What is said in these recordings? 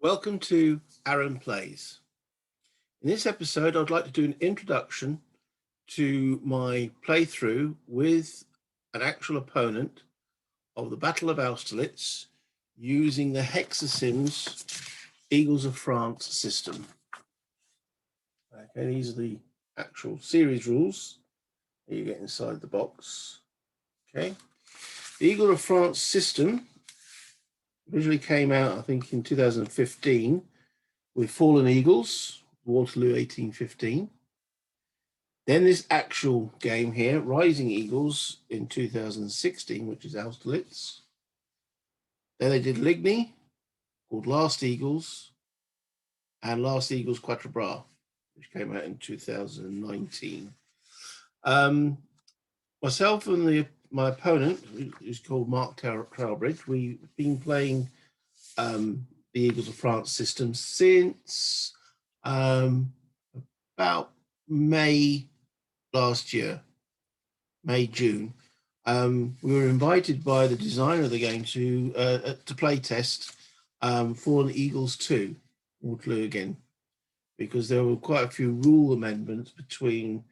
Welcome to Aaron Plays. In this episode, I'd like to do an introduction to my playthrough with an actual opponent of the Battle of Austerlitz using the Hexasim's Eagles of France system. Okay, these are the actual series rules that you get inside the box. Okay, the Eagle of France system originally came out, I think, in 2015 with Fallen Eagles, Waterloo 1815. Then this actual game here, Rising Eagles, in 2016, which is Austerlitz. Then they did Ligny, called Last Eagles, and Last Eagles Quatre Bras, which came out in 2019. Myself and my opponent, who's called Mark Trowbridge, we've been playing the Eagles of France system since about May last year, June. We were invited by the designer of the game to play test Fallen Eagles 2, Waterloo again, because there were quite a few rule amendments between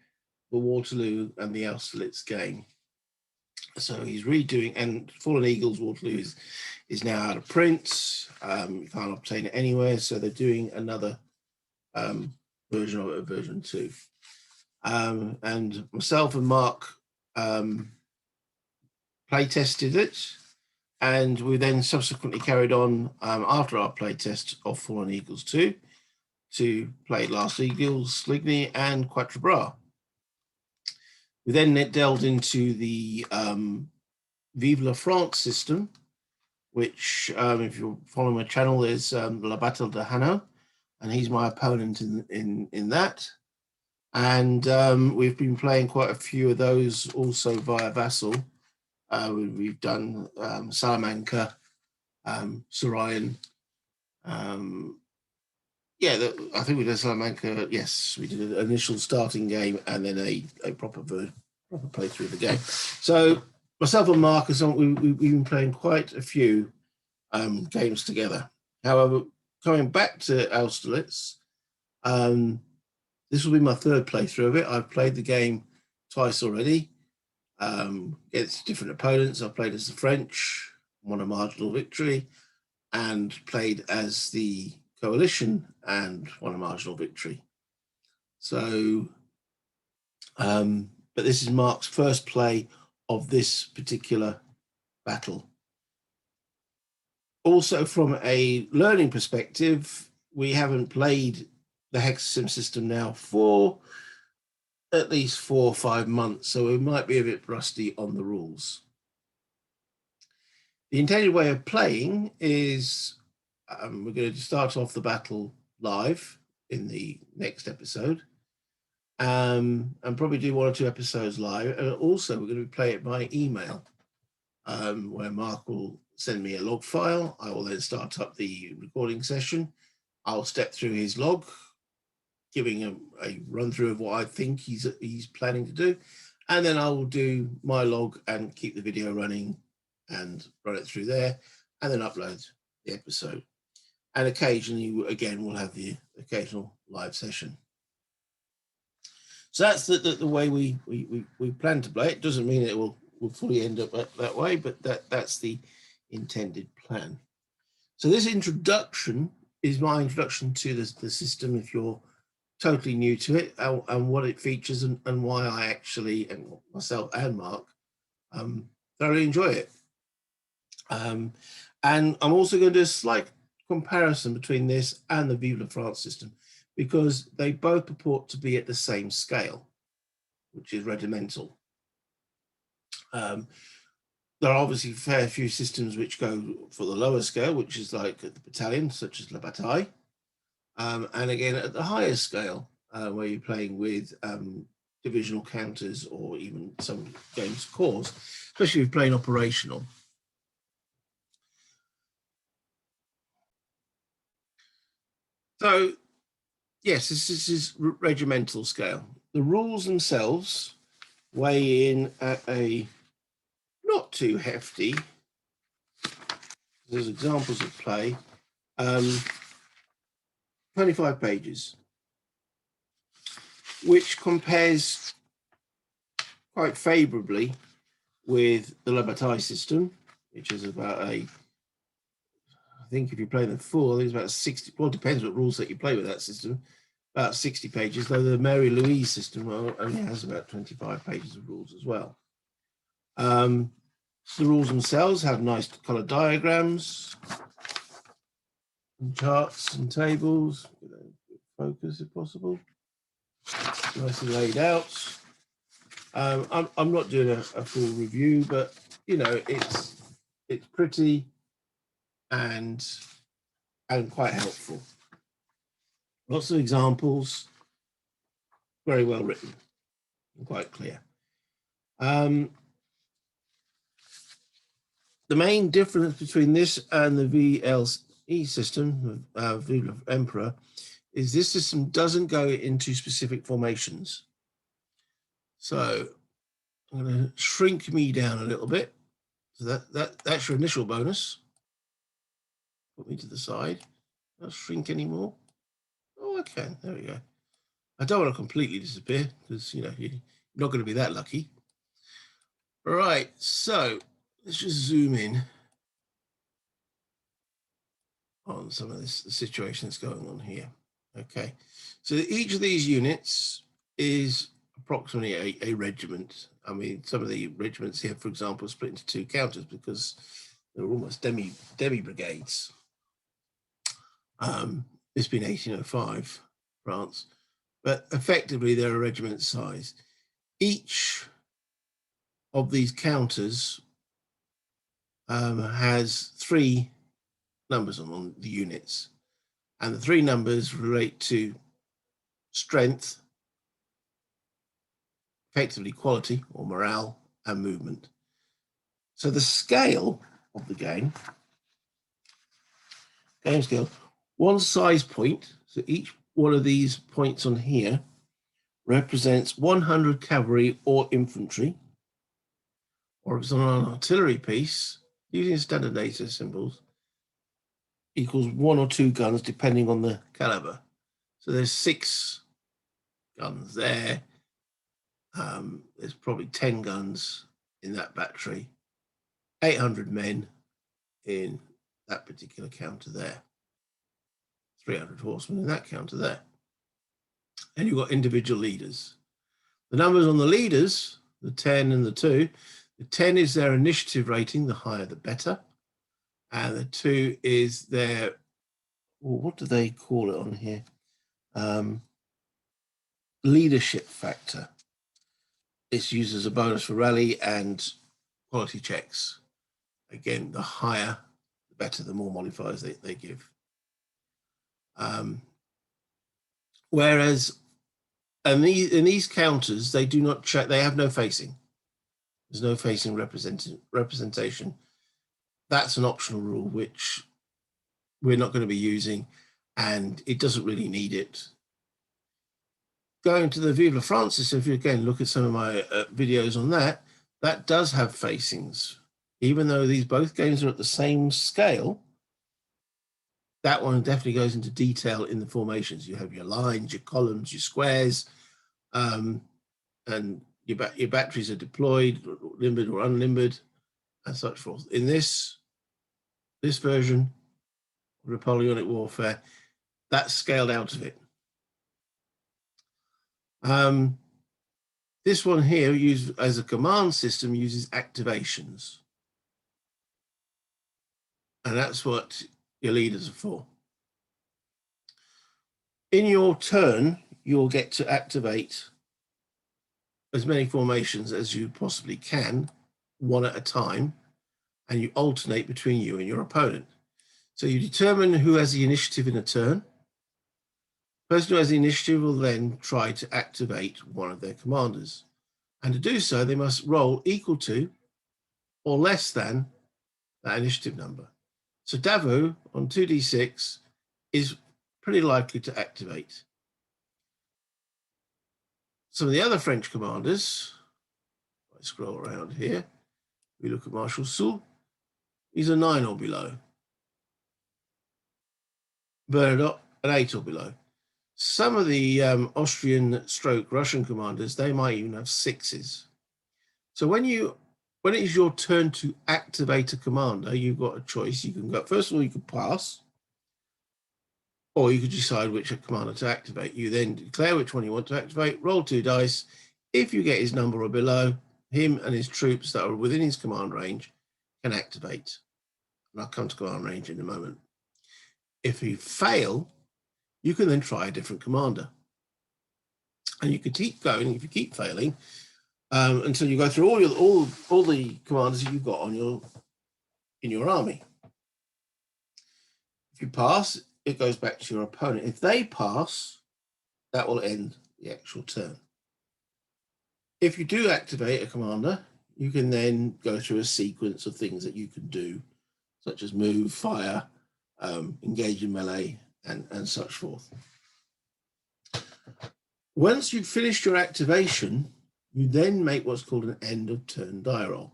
the Waterloo and the Austerlitz game. So he's redoing, and Fallen Eagles Waterloo is now out of print. You can't obtain it anywhere, so they're doing another version of it, version 2. And myself and Mark play tested it, and we then subsequently carried on after our play test of Fallen Eagles 2 to play Last Eagles, Ligny, and Quatre Bras. We then delved into the Vive la France system, which, if you're following my channel, is La Battle de Hanau, and he's my opponent in that. And we've been playing quite a few of those also via VASSAL. We've done Salamanca, Sarayan. I think we did Salamanca. Yes, we did an initial starting game and then a proper playthrough of the game. So myself and Mark, we've been playing quite a few games together. However, coming back to Austerlitz, this will be my third playthrough of it. I've played the game twice already. It's different opponents. I've played as the French, won a marginal victory, and played as the coalition and won a marginal victory. So, but this is Mark's first play of this particular battle. Also, from a learning perspective, we haven't played the Hexasim system now for at least 4 or 5 months, so we might be a bit rusty on the rules. The intended way of playing is we're going to start off the battle live in the next episode, and probably do 1 or 2 episodes live. And also, we're going to play it by email, where Mark will send me a log file. I will then start up the recording session. I'll step through his log, giving a run through of what I think he's planning to do, and then I will do my log and keep the video running and run it through there, and then upload the episode. And occasionally, again, we'll have the occasional live session. So that's the way we plan to play it. Doesn't mean it will fully end up that way, but that's the intended plan. So this introduction is my introduction to the system, if you're totally new to it, and what it features, and why I actually, and myself and Mark, thoroughly enjoy it. And I'm also going to do a slight comparison between this and the Vive la France system, because they both purport to be at the same scale, which is regimental. There are obviously a fair few systems which go for the lower scale, which is like the battalion, such as La Bataille, and again at the higher scale, where you're playing with divisional counters, or even some games corps, especially if you're playing operational. So, yes, this is regimental scale. The rules themselves weigh in at a not too hefty. There's examples of play. 25 pages, which compares quite favorably with the Le Bataille system, which is about I think if you play the full, I think it's about 60, well, it depends what rules that you play with that system, about 60 pages, though the Mary Louise system only has about 25 pages of rules as well. The rules themselves have nice colored diagrams, and charts and tables. Focus if possible. Nicely laid out. I'm not doing a full review, but you know it's pretty and quite helpful. Lots of examples, very well written, and quite clear. The main difference between this and the VLE system, Vive Emperor, is this system doesn't go into specific formations. So I'm going to shrink me down a little bit. So that's your initial bonus. Put me to the side. Not shrink anymore. Oh, I can. There we go. I don't want to completely disappear because you know you're not going to be that lucky. All right. So let's just zoom in on some of this situation that's going on here. Okay. So each of these units is approximately a regiment. I mean, some of the regiments here, for example, are split into two counters because they're almost demi brigades. It's been 1805, France, but effectively they're a regiment size. Each of these counters has three numbers on the units, and the three numbers relate to strength, effectively quality or morale, and movement. So the scale of the game scale, one size point, so each one of these points on here represents 100 cavalry or infantry, or if it's on an artillery piece, using standard NATO symbols, equals 1 or 2 guns depending on the caliber. So there's 6 guns there. There's probably 10 guns in that battery, 800 men in that particular counter there, 300 horsemen in that counter there. And you've got individual leaders. The numbers on the leaders, the 10 and the 2, the 10 is their initiative rating, the higher the better. And the 2 is their, well, what do they call it on here? Leadership factor. It's used as a bonus for rally and quality checks. Again, the higher, the better, the more modifiers they give. Whereas in these counters, they do not check, they have no facing. There's no facing representation. That's an optional rule, which we're not going to be using, and it doesn't really need it. Going to the Vive la France system, if you again look at some of my videos on that, that does have facings. Even though these both games are at the same scale, that one definitely goes into detail in the formations. You have your lines, your columns, your squares, and your batteries are deployed, limbered or unlimbered, and such forth. In this version, Napoleonic warfare, that's scaled out of it. This one here, used as a command system, uses activations. And that's what your leaders are for. In your turn, you'll get to activate as many formations as you possibly can, one at a time, and you alternate between you and your opponent. So you determine who has the initiative in a turn. The person who has the initiative will then try to activate one of their commanders. And to do so, they must roll equal to or less than that initiative number. So Davout on 2d6 is pretty likely to activate. Some of the other French commanders, if I scroll around here, we look at Marshal Soult, he's a 9 or below. Bernadotte, an 8 or below. Some of the Austrian stroke Russian commanders, they might even have 6s. So when it is your turn to activate a commander, you've got a choice. You can go, first of all, you can pass, or you could decide which commander to activate. You then declare which one you want to activate, roll 2 dice. If you get his number or below, him and his troops that are within his command range can activate. And I'll come to command range in a moment. If you fail, you can then try a different commander. And you can keep going if you keep failing until you go through all the commanders that you've got in your army. If you pass, it goes back to your opponent. If they pass, that will end the actual turn. If you do activate a commander, you can then go through a sequence of things that you can do, such as move, fire, engage in melee, and such forth. Once you've finished your activation, you then make what's called an end of turn die roll.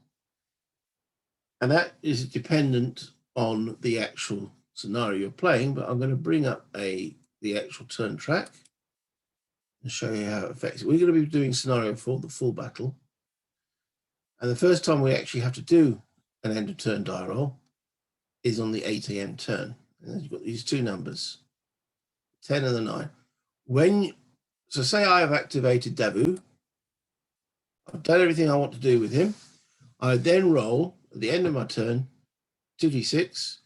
And that is dependent on the actual scenario you're playing, but I'm going to bring up the actual turn track and show you how it affects it. We're going to be doing scenario for the full battle. And the first time we actually have to do an end of turn die roll is on the 8 a.m. turn. And then you've got these two numbers, 10 and the 9. So say I have activated Davu. I've done everything I want to do with him. I then roll at the end of my turn 2d6.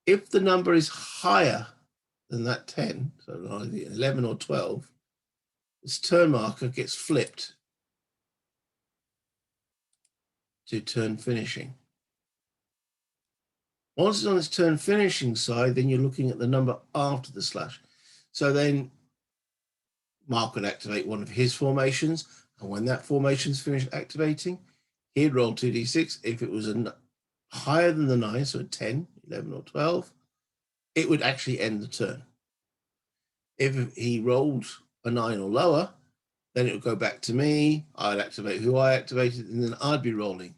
If the number is higher than that 10, so either 11 or 12, this turn marker gets flipped to turn finishing. Once it's on its turn finishing side, then you're looking at the number after the slash. So then Mark would activate one of his formations, and when that formation's finished activating, he'd roll 2d6. If it was higher than the 9, so 10, 11, or 12, it would actually end the turn. If he rolled a 9 or lower, then it would go back to me. I'd activate who I activated, and then I'd be rolling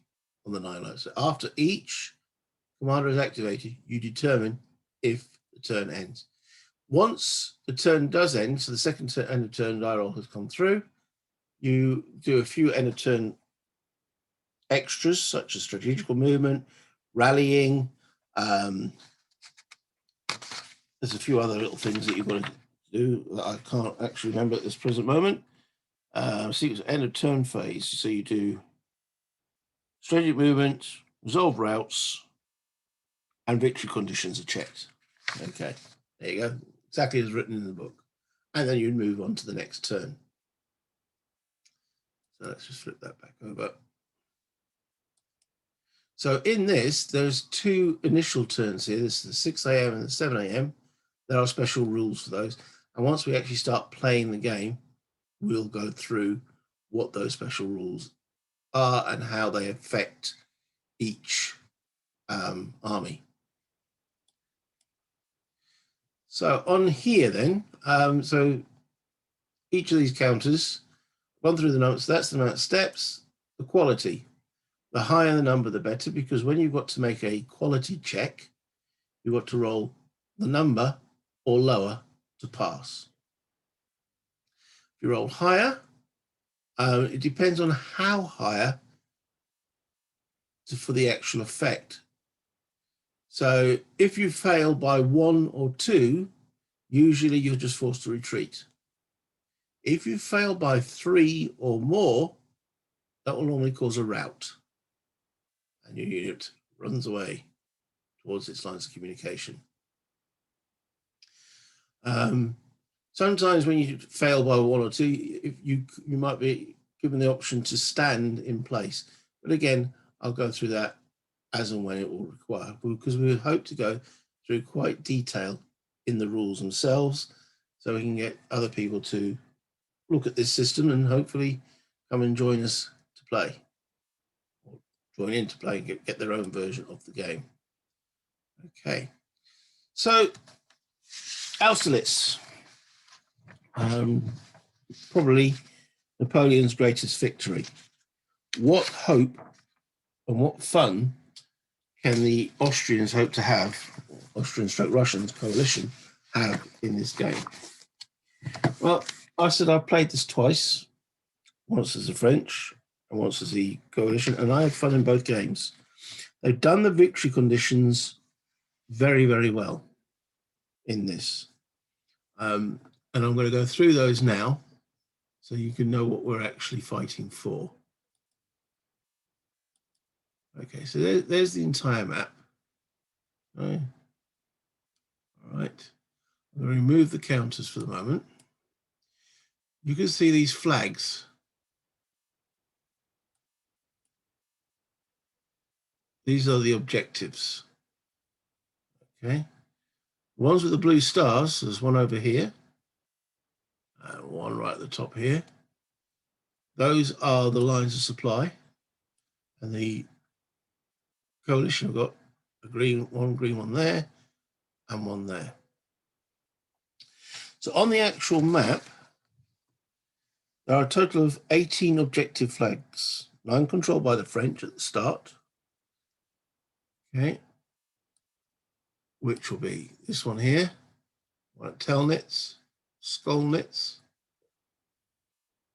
on the 9 low. So after each commander is activated, you determine if the turn ends. Once the turn does end, so the second end of turn die roll has come through, you do a few end of turn extras, such as strategical movement, rallying. There's a few other little things that you've got to do that I can't actually remember at this present moment. See, it's end of turn phase. So you do strategic movement, resolve routes, and victory conditions are checked. Okay, there you go. Exactly as written in the book. And then you move on to the next turn. So let's just flip that back over. So in this, there's two initial turns here. This is the 6 a.m. and the 7 a.m. There are special rules for those. And once we actually start playing the game, we'll go through what those special rules are and how they affect each army. So on here then, so each of these counters, run through the numbers. So that's the amount of steps, the quality. The higher the number, the better, because when you've got to make a quality check, you've got to roll the number or lower to pass. If you roll higher, it depends on how higher for the actual effect. So if you fail by 1 or 2, usually you're just forced to retreat. If you fail by 3 or more, that will normally cause a rout, and your unit runs away towards its lines of communication. Sometimes when you fail by 1 or 2, you might be given the option to stand in place. But again, I'll go through that as and when it will require, because we hope to go through quite detail in the rules themselves, so we can get other people to look at this system and hopefully come and join us to play, or join in to play and get their own version of the game. Okay, so Austerlitz, probably Napoleon's greatest victory. What hope and what fun can the Austrians hope to have, Austrian-Russians coalition, have in this game? Well, I said I've played this twice, once as the French and once as the coalition, and I had fun in both games. They've done the victory conditions very, very well in this. And I'm going to go through those now so you can know what we're actually fighting for. Okay, so there's the entire map. All right. I'm going to remove the counters for the moment. You can see these flags. These are the objectives. Okay. The ones with the blue stars, there's one over here and one right at the top here. Those are the lines of supply, and the coalition have got a green one there and one there. So on the actual map, there are a total of 18 objective flags, 9 controlled by the French at the start. Okay. Which will be this one here, one at Telnitz, Skolnitz,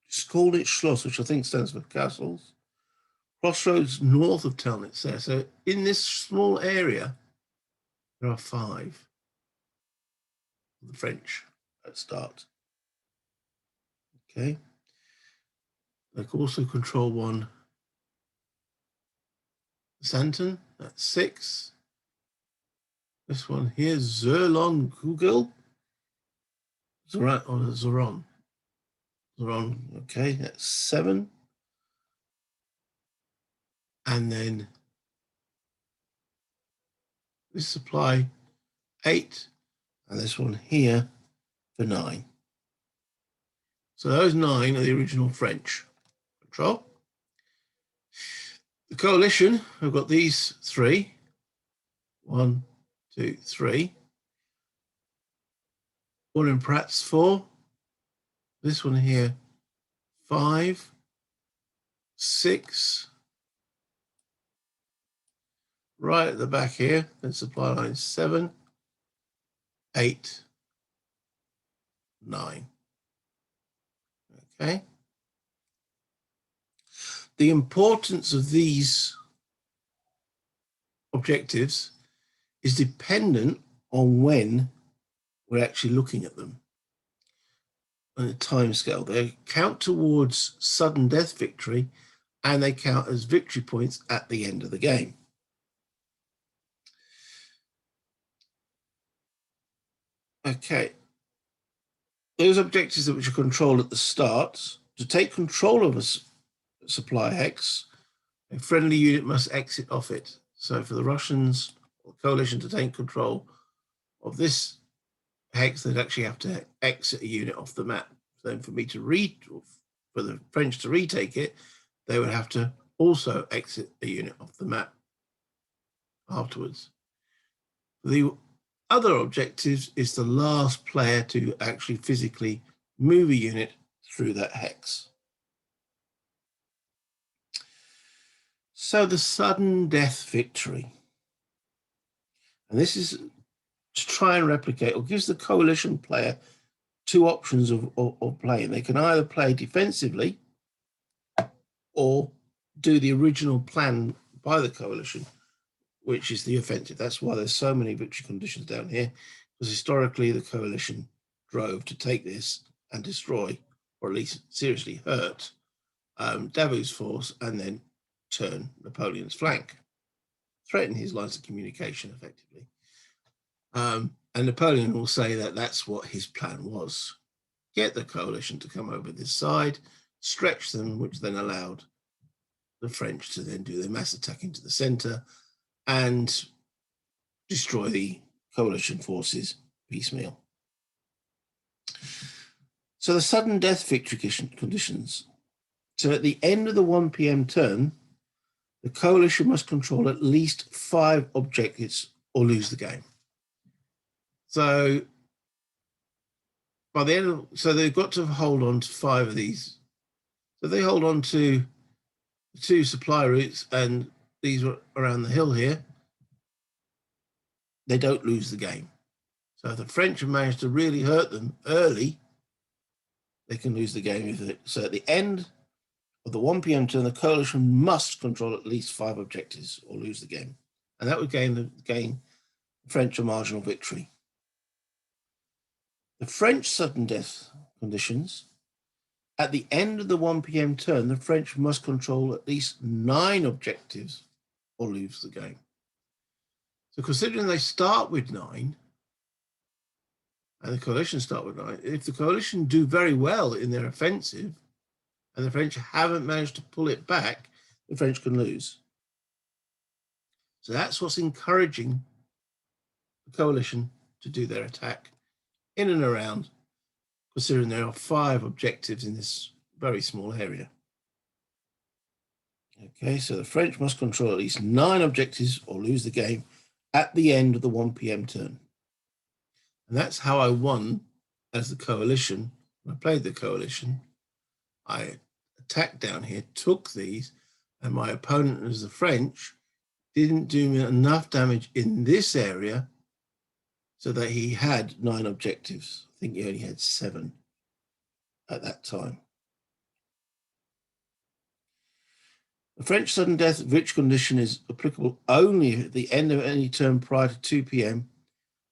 Schloss, which I think stands for castles, crossroads north of Telnitz there. So in this small area, there are 5 of the French at start. Okay. They can also control one Santon, that's 6. This one here, Zerlon Kugel. Zoran. Okay, that's 7. And then this supply 8, and this one here for 9. So those 9 are the original French control. The coalition have got these 3. 1, 2, 3. One in Pratt's 4. This one here 5, 6. Right at the back here, then supply line 7, 8, 9. Okay. The importance of these objectives is dependent on when we're actually looking at them on a time scale. They count towards sudden death victory, and they count as victory points at the end of the game. Okay. Those objectives which are controlled at the start, to take control of a supply hex, a friendly unit must exit off it. So for the Russians or coalition to take control of this hex, they'd actually have to exit a unit off the map. Then for the French to retake it, they would have to also exit a unit off the map afterwards. The other objectives is the last player to actually physically move a unit through that hex. So the sudden death victory. And this is to try and replicate, or gives the coalition player 2 options of playing. They can either play defensively or do the original plan by the coalition, which is the offensive. That's why there's so many victory conditions down here, because historically the coalition drove to take this and destroy, or at least seriously hurt, Davout's force, and then turn Napoleon's flank, threaten his lines of communication effectively. And Napoleon will say that that's what his plan was. Get the coalition to come over this side, stretch them, which then allowed the French to then do their mass attack into the center and destroy the coalition forces piecemeal. So the sudden death victory conditions. So at the end of the 1 p.m. turn, the coalition must control at least 5 objectives or lose the game. So by the end of, so they've got to hold on to 5 of these. So they hold on to the 2 supply routes, and these were around the hill here. They don't lose the game. So if the French have managed to really hurt them early, they can lose the game. So at the end of the 1 p.m. turn, the coalition must control at least 5 objectives or lose the game. And that would gain the French a marginal victory. The French sudden death conditions. At the end of the 1 p.m. turn, the French must control at least 9 objectives or lose the game. So considering they start with 9, and the coalition start with 9, if the coalition do very well in their offensive, and the French haven't managed to pull it back, the French can lose. So that's what's encouraging the coalition to do their attack in and around, considering there are 5 objectives in this very small area. Okay, so the French must control at least 9 objectives or lose the game at the end of the 1 p.m. turn. And that's how I won as the coalition. When I played the coalition, I attacked down here, took these, and my opponent, as the French, didn't do me enough damage in this area so that he had 9 objectives. I think he only had 7 at that time. The French sudden death victory condition is applicable only at the end of any turn prior to 2 p.m.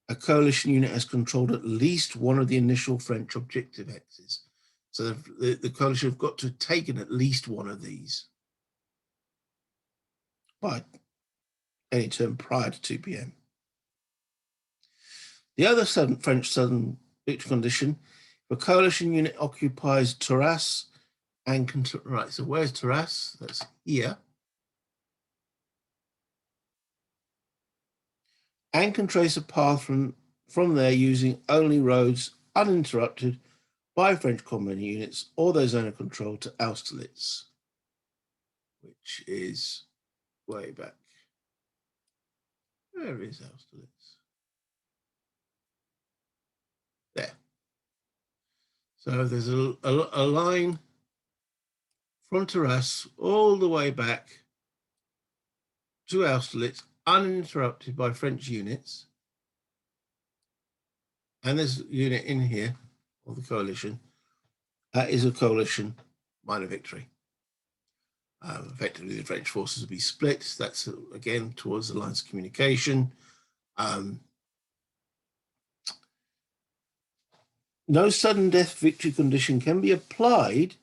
A coalition unit has controlled at least one of the initial French objective hexes. So the coalition have got to have taken at least one of these by any turn prior to 2 p.m. The other French sudden victory condition, if a coalition unit occupies Terrasse and right, so where's Terrasse? That's here. And can trace a path from there using only roads uninterrupted by French combat units or those under control to Austerlitz, which is way back. Where is Austerlitz? There. So there's a line from Terrasse all the way back to Austerlitz, uninterrupted by French units. And there's a unit in here of the coalition. That is a coalition minor victory. Effectively, the French forces will be split. That's, again, towards the lines of communication. No sudden death victory condition can be applied.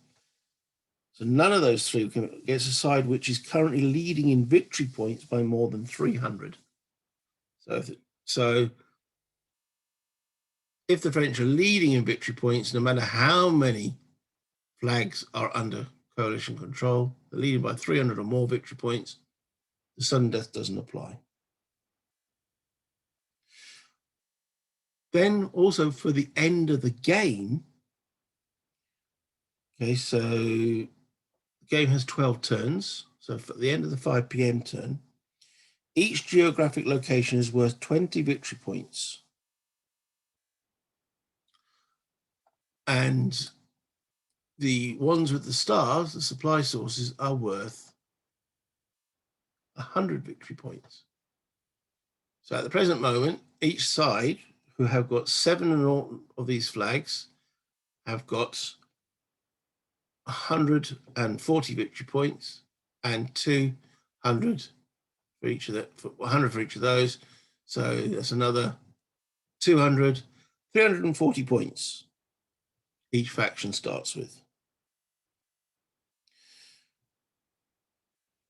So none of those 3 gets a side which is currently leading in victory points by more than 300. So if the French are leading in victory points, no matter how many flags are under coalition control, they're leading by 300 or more victory points, the sudden death doesn't apply. Then also for the end of the game, okay, so the game has 12 turns. So for the end of the 5 p.m. turn, each geographic location is worth 20 victory points. And the ones with the stars, the supply sources, are worth 100 victory points. So at the present moment, each side, who have got 7 of these flags, have got 140 victory points and 200 for each of 100 for each of those. So that's another 200, 340 points each faction starts with.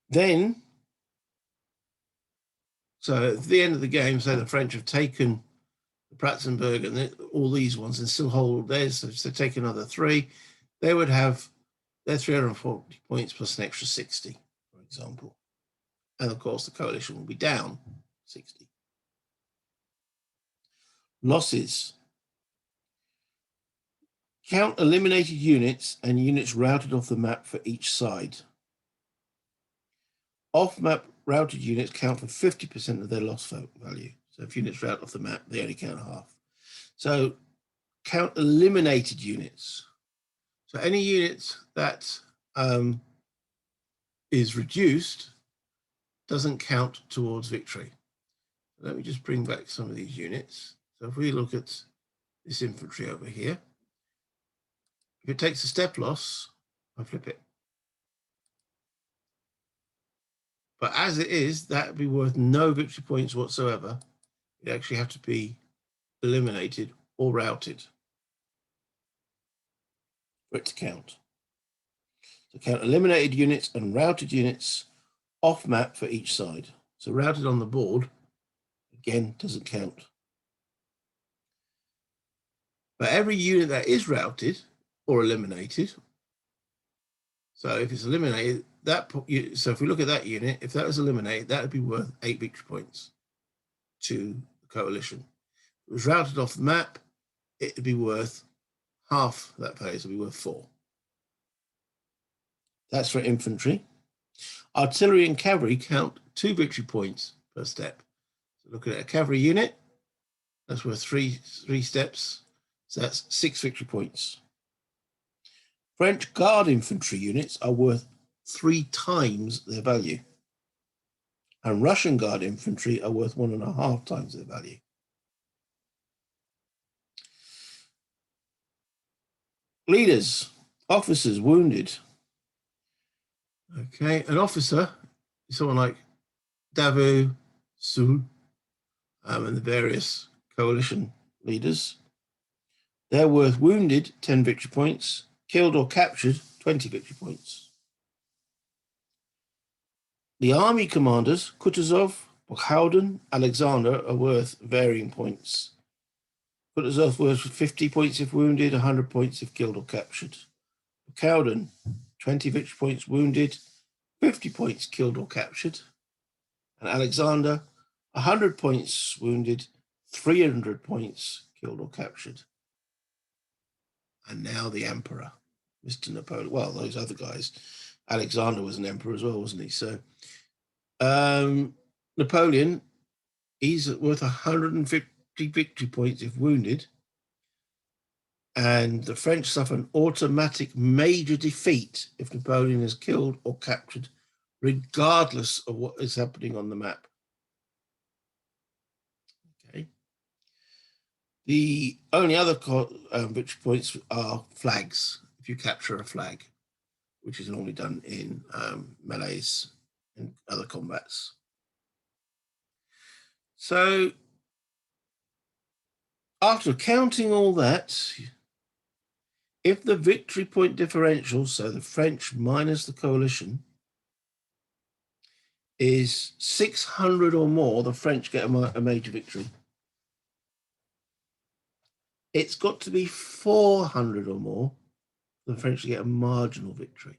Then, so at the end of the game, say the French have taken the Pratzenberg and all these ones and still hold theirs, so if they take another 3, they would have their 340 points plus an extra 60, for example. And of course, the coalition will be down 60. Losses. Count eliminated units and units routed off the map for each side. Off-map routed units count for 50% of their loss value. So if units route off the map, they only count half. So count eliminated units. So any units that is reduced doesn't count towards victory. Let me just bring back some of these units. So if we look at this infantry over here, if it takes a step loss, I flip it. But as it is, that would be worth no victory points whatsoever. It actually have to be eliminated or routed for it to count. So count eliminated units and routed units off map for each side. So routed on the board, again, doesn't count. But every unit that is routed or eliminated, so if it's eliminated, so if we look at that unit, if that was eliminated, that would be worth 8 victory points to the coalition. If it was routed off the map, it would be worth half that phase, it would be worth 4. That's for infantry. Artillery and cavalry count 2 victory points per step. So looking at a cavalry unit, that's worth three steps. So that's 6 victory points. French guard infantry units are worth 3 times their value. And Russian guard infantry are worth 1.5 times their value. Leaders, officers wounded. Okay, an officer is someone like Davout, Soult, and the various coalition leaders. They're worth wounded 10 victory points, killed or captured 20 victory points. The army commanders, Kutuzov, Buchhausen, Alexander, are worth varying points. Kutuzov worth 50 points if wounded, 100 points if killed or captured. Buchhausen, 20 victory points wounded, 50 points killed or captured. And Alexander, 100 points wounded, 300 points killed or captured. And now the emperor, Mr. Napoleon. Well, those other guys. Alexander was an emperor as well, wasn't he? So Napoleon, he's worth 150 victory points if wounded. And the French suffer an automatic major defeat if Napoleon is killed or captured, regardless of what is happening on the map. Okay. The only other victory points are flags, if you capture a flag, which is normally done in melees and other combats. So after counting all that, if the victory point differential, so the French minus the coalition, is 600 or more, the French get a major victory. It's got to be 400 or more, the French get a marginal victory.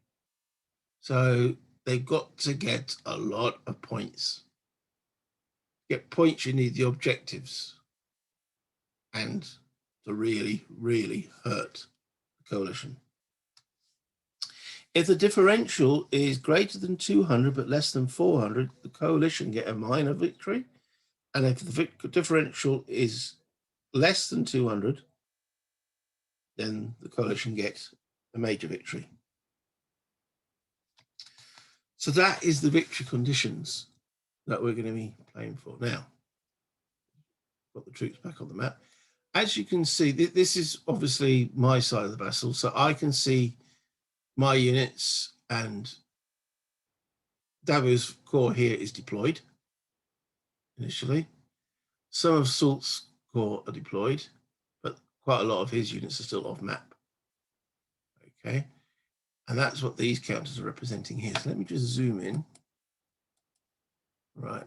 So they've got to get a lot of points. To get points, you need the objectives. And to really, really hurt the coalition. If the differential is greater than 200 but less than 400, the coalition get a minor victory. And if the differential is less than 200, then the coalition gets a major victory. So that is the victory conditions that we're going to be playing for. Now, got the troops back on the map. As you can see, this is obviously my side of the VASSAL, so I can see my units, and Davout's corps here is deployed initially. Some of Soult's corps are deployed, but quite a lot of his units are still off map. Okay, and that's what these counters are representing here. So let me just zoom in. Right.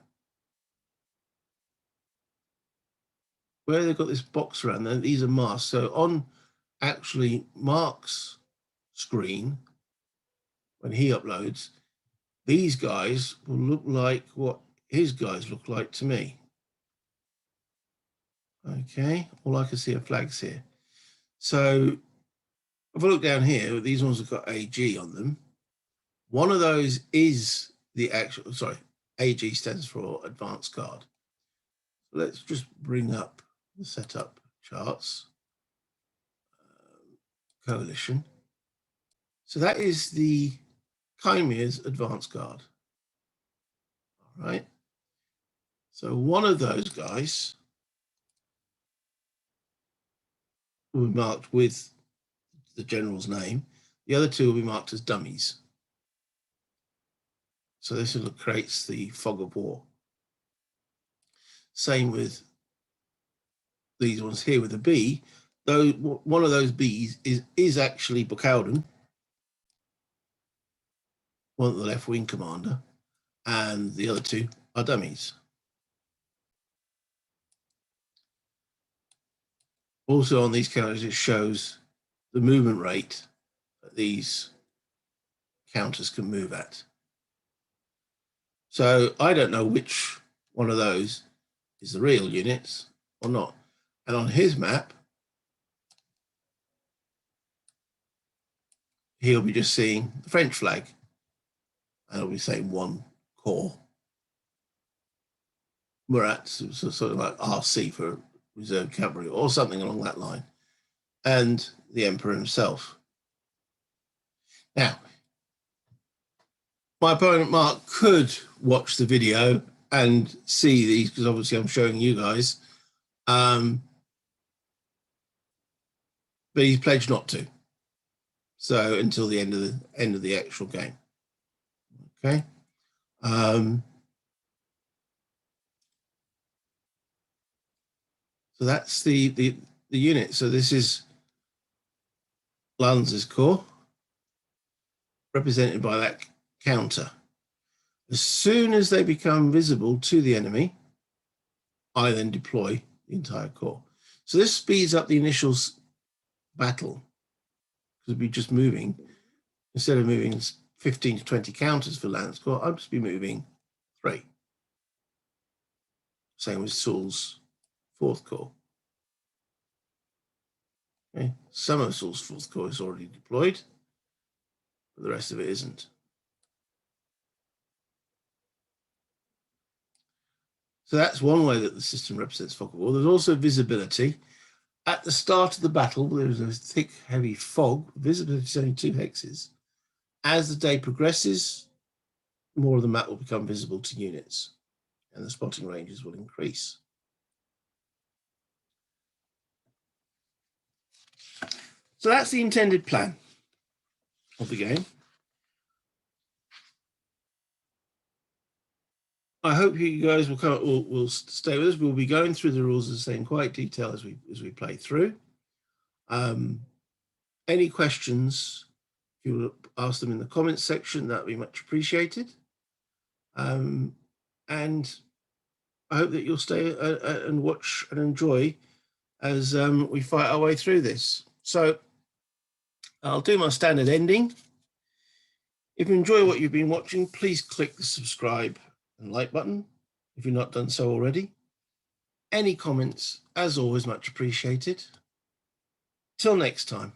Where they've got this box around them, these are masks. So on actually Mark's screen, when he uploads, these guys will look like what his guys look like to me. Okay, all I can see are flags here. So if I look down here, these ones have got AG on them. One of those is the actual, sorry, AG stands for Advanced Guard. Let's just bring up the setup charts. Coalition. So that is the Chimeras Advanced Guard. All right. So one of those guys will be marked with the general's name. The other two will be marked as dummies. So this creates the fog of war. Same with these ones here with a B. Though one of those B's is actually Buchhalden, one of the left wing commander, and the other two are dummies. Also on these counters, it shows the movement rate that these counters can move at. So I don't know which one of those is the real units or not. And on his map, he'll be just seeing the French flag, and he'll be saying 1 corps. Murat, sort of like RC for reserve cavalry or something along that line, and the emperor himself. Now, my opponent Mark could watch the video and see these, because obviously I'm showing you guys, but he's pledged not to. So until the end of the actual game, okay. So that's the unit. So this is Lanz's corps, represented by that counter. As soon as they become visible to the enemy, I then deploy the entire corps. So this speeds up the initial battle, because we'll be just moving, instead of moving 15 to 20 counters for Lanz corps, I'll just be moving 3. Same with Soul's 4th corps. Okay. Some of Soul's 4th corps is already deployed, but the rest of it isn't. So that's one way that the system represents fog of war. There's also visibility. At the start of the battle, there's a thick, heavy fog. Visibility is only 2 hexes. As the day progresses, more of the map will become visible to units, and the spotting ranges will increase. So that's the intended plan of the game. I hope you guys will stay with us. We'll be going through the rules, as I say, in quite detail as we play through. Any questions, if you will ask them in the comments section, that would be much appreciated. And I hope that you'll stay and watch and enjoy as we fight our way through this. So I'll do my standard ending. If you enjoy what you've been watching, please click the subscribe and like button if you've not done so already. Any comments, as always, much appreciated. Till next time.